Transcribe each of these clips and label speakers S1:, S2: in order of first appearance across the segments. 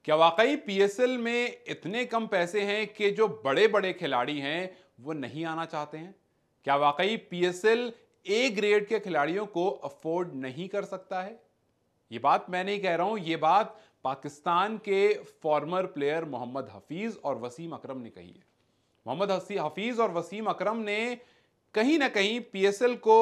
S1: क्या वाकई पीएसएल में इतने कम पैसे हैं कि जो बड़े बड़े खिलाड़ी हैं वो नहीं आना चाहते हैं? क्या वाकई पीएसएल ए ग्रेड के खिलाड़ियों को अफोर्ड नहीं कर सकता है? ये बात मैं नहीं कह रहा हूं, ये बात पाकिस्तान के फॉर्मर प्लेयर मोहम्मद हफीज और वसीम अकरम ने कही है। मोहम्मद हफीज और वसीम अकरम ने कहीं ना कहीं पीएसएल को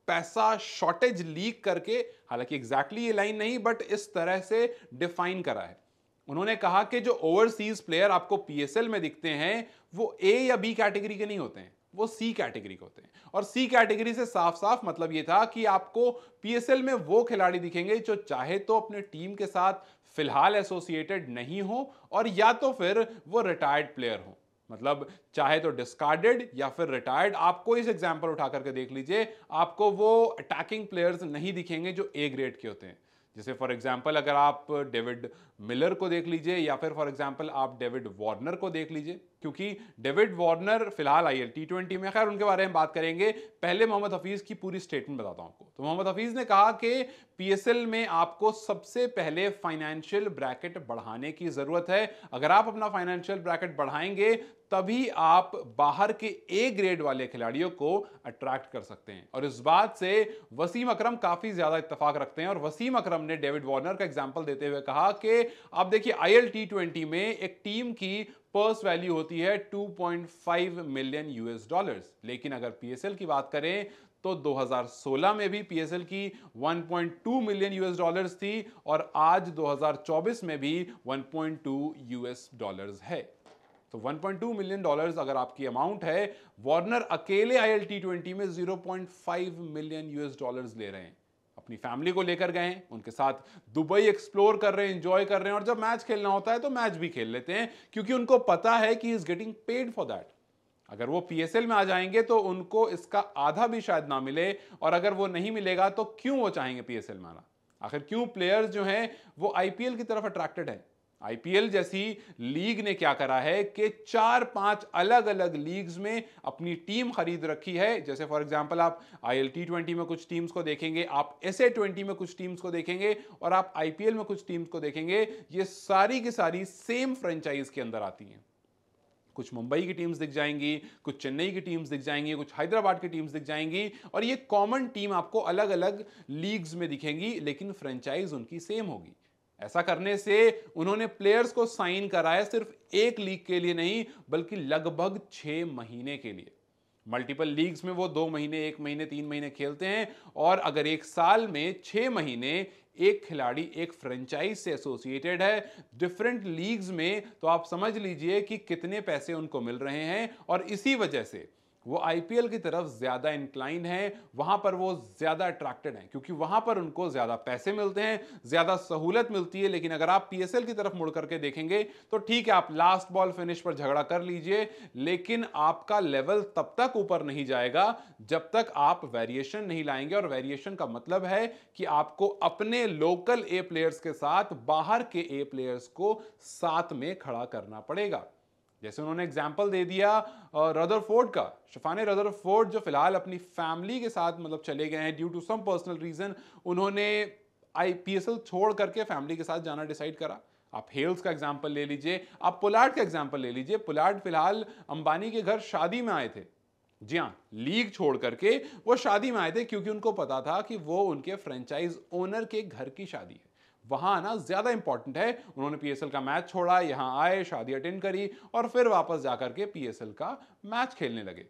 S1: पैसा शॉर्टेज लीक करके, हालांकि एग्जैक्टली ये लाइन नहीं बट इस तरह से डिफाइन करा है। उन्होंने कहा कि जो ओवरसीज प्लेयर आपको पीएसएल में दिखते हैं वो ए या बी कैटेगरी के नहीं होते हैं, वो सी कैटेगरी के होते हैं। और सी कैटेगरी से साफ साफ मतलब ये था कि आपको पीएसएल में वो खिलाड़ी दिखेंगे जो चाहे तो अपने टीम के साथ फिलहाल एसोसिएटेड नहीं हो और या तो फिर वो रिटायर्ड प्लेयर हो। मतलब चाहे तो डिस्कार्डेड या फिर रिटायर्ड। आपको इस एग्जांपल उठा करके देख लीजिए, आपको वो अटैकिंग प्लेयर्स नहीं दिखेंगे जो ए ग्रेड के होते हैं। जैसे फॉर एग्जांपल अगर आप डेविड मिलर को देख लीजिए या फिर फॉर एग्जांपल आप डेविड वार्नर को देख लीजिए, क्योंकि डेविड वार्नर फिलहाल आईएल टी20 में, खैर उनके बारे में बात करेंगे, पहले मोहम्मद हफीज की पूरी स्टेटमेंट बताता हूं आपको। तो मोहम्मद हफीज ने कहा कि पीएसएल में आपको सबसे पहले फाइनेंशियल ब्रैकेट बढ़ाने की जरूरत है। अगर आप अपना फाइनेंशियल ब्रैकेट बढ़ाएंगे तभी आप बाहर के ए ग्रेड वाले खिलाड़ियों को अट्रैक्ट कर सकते हैं। और इस बात से वसीम अकरम काफी ज्यादा इत्तेफाक रखते हैं और वसीम अकरम ने डेविड वार्नर का एग्जांपल देते हुए कहा कि आप देखिए आईएल टी20 में एक टीम की पर्स वैल्यू होती है 2.5 मिलियन यूएस डॉलर्स, लेकिन अगर पीएसएल की बात करें तो 2016 में भी पीएसएल की 1.2 मिलियन यूएस डॉलर्स थी और आज 2024 में भी 1.2 यूएस डॉलर्स है। तो 1.2 मिलियन डॉलर्स अगर आपकी अमाउंट है, वार्नर अकेले आईएल टी20 में 0.5 मिलियन यूएस डॉलर्स ले रहे हैं। अपनी फैमिली को लेकर गए हैं, उनके साथ दुबई एक्सप्लोर कर रहे हैं, एंजॉय कर रहे हैं और जब मैच खेलना होता है तो मैच भी खेल लेते हैं क्योंकि उनको पता है कि is getting paid for that. अगर वो पीएसएल में आ जाएंगे तो उनको इसका आधा भी शायद ना मिले, और अगर वो नहीं मिलेगा तो क्यों वो चाहेंगे पीएसएल में आना? आखिर क्यों प्लेयर्स जो हैं वो आईपीएल की तरफ अट्रैक्टेड हैं? आईपीएल जैसी लीग ने क्या करा है कि 4-5 अलग अलग लीग्स में अपनी टीम खरीद रखी है। जैसे फॉर एग्जांपल आप आईएल टी20 में कुछ टीम्स को देखेंगे, आप एसए20 में कुछ टीम्स को देखेंगे और आप आईपीएल में कुछ टीम्स को देखेंगे, ये सारी की सारी सेम फ्रेंचाइज के अंदर आती हैं। कुछ मुंबई की टीम्स दिख जाएंगी, कुछ चेन्नई की टीम्स दिख जाएंगी, कुछ हैदराबाद की टीम्स दिख जाएंगी और ये कॉमन टीम आपको अलग अलग लीग्स में दिखेंगी, लेकिन फ्रेंचाइज उनकी सेम होगी। ऐसा करने से उन्होंने प्लेयर्स को साइन कराया सिर्फ एक लीग के लिए नहीं बल्कि लगभग 6 महीने के लिए। मल्टीपल लीग्स में वो 2 महीने, 1 महीने, 3 महीने खेलते हैं और अगर एक साल में 6 महीने एक खिलाड़ी एक फ्रेंचाइज से एसोसिएटेड है डिफरेंट लीग्स में, तो आप समझ लीजिए कि कितने पैसे उनको मिल रहे हैं। और इसी वजह से वो आईपीएल की तरफ ज्यादा इंक्लाइन है, वहां पर वो ज्यादा अट्रैक्टेड हैं क्योंकि वहां पर उनको ज्यादा पैसे मिलते हैं, ज्यादा सहूलत मिलती है। लेकिन अगर आप पीएसएल की तरफ मुड़ करके देखेंगे तो ठीक है, आप लास्ट बॉल फिनिश पर झगड़ा कर लीजिए, लेकिन आपका लेवल तब तक ऊपर नहीं जाएगा जब तक आप वेरिएशन नहीं लाएंगे। और वेरिएशन का मतलब है कि आपको अपने लोकल ए प्लेयर्स के साथ बाहर के ए प्लेयर्स को साथ में खड़ा करना पड़ेगा। जैसे उन्होंने एग्जाम्पल दे दिया रदरफोर्ड का, शफान रदरफोर्ड जो फिलहाल अपनी फैमिली के साथ मतलब चले गए हैं due to some personal reason, उन्होंने आईपीएल छोड़ करके फैमिली के साथ जाना डिसाइड करा। आप हेल्स का एग्जाम्पल ले लीजिए, आप पोलार्ड का एग्जाम्पल ले लीजिए। पोलार्ड फिलहाल अंबानी के घर शादी में आए थे, जी हाँ, लीग छोड़ करके वो शादी में आए थे क्योंकि उनको पता था कि वो उनके फ्रेंचाइज ओनर के घर की शादी है, वहां आना ज्यादा इंपॉर्टेंट है। उन्होंने पीएसएल का मैच छोड़ा, यहां आए, शादी अटेंड करी और फिर वापस जाकर के पीएसएल का मैच खेलने लगे।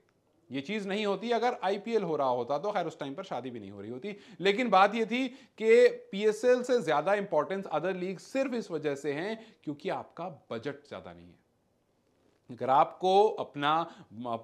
S1: ये चीज नहीं होती अगर आईपीएल हो रहा होता, तो खैर उस टाइम पर शादी भी नहीं हो रही होती। लेकिन बात ये थी कि पीएसएल से ज्यादा इंपॉर्टेंस अदर लीग सिर्फ इस वजह से है क्योंकि आपका बजट ज्यादा नहीं है। अगर आपको अपना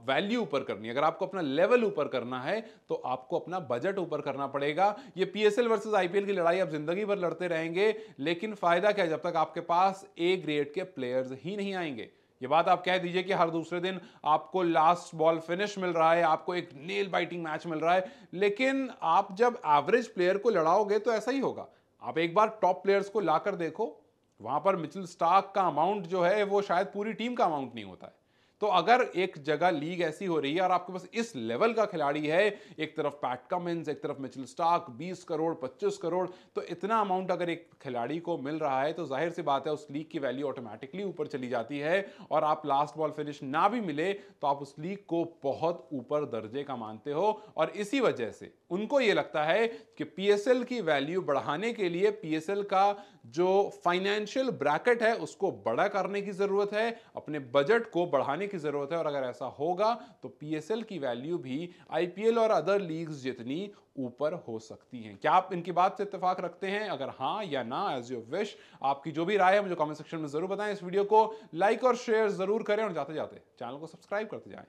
S1: वैल्यू ऊपर करनी है, अगर आपको अपना लेवल ऊपर करना है तो आपको अपना बजट ऊपर करना पड़ेगा। ये पीएसएल वर्सेस आईपीएल की लड़ाई आप जिंदगी भर लड़ते रहेंगे, लेकिन फायदा क्या है जब तक आपके पास ए ग्रेड के प्लेयर्स ही नहीं आएंगे। ये बात आप कह दीजिए कि हर दूसरे दिन आपको लास्ट बॉल फिनिश मिल रहा है, आपको एक नेल बाइटिंग मैच मिल रहा है, लेकिन आप जब एवरेज प्लेयर को लड़ाओगे तो ऐसा ही होगा। आप एक बार टॉप प्लेयर्स को लाकर देखो, वहां पर मिचेल स्टार्क का अमाउंट जो है वो शायद पूरी टीम का अमाउंट नहीं होता है। तो अगर एक जगह लीग ऐसी हो रही है और आपके पास इस लेवल का खिलाड़ी है, एक तरफ पैट कमिंस, एक तरफ मिचेल स्टार्क, 20 करोड़ 25 करोड़, तो इतना अमाउंट अगर एक खिलाड़ी को मिल रहा है तो जाहिर सी बात है उस लीग की वैल्यू ऑटोमेटिकली ऊपर चली जाती है। और आप लास्ट बॉल फिनिश ना भी मिले तो आप उस लीग को बहुत ऊपर दर्जे का मानते हो। और इसी वजह से उनको यह लगता है कि पीएसएल की वैल्यू बढ़ाने के लिए पीएसएल का जो फाइनेंशियल ब्रैकेट है उसको बड़ा करने की जरूरत है, अपने बजट को बढ़ाने की जरूरत है। और अगर ऐसा होगा तो पीएसएल की वैल्यू भी आईपीएल और अदर लीग्स जितनी ऊपर हो सकती हैं। क्या आप इनकी बात से इत्तेफाक रखते हैं? अगर हां या ना, एज यू विश। आपकी जो भी राय है मुझे कमेंट सेक्शन में जरूर बताएं। इस वीडियो को लाइक और शेयर जरूर करें और जाते जाते चैनल को सब्सक्राइब करते जाएं।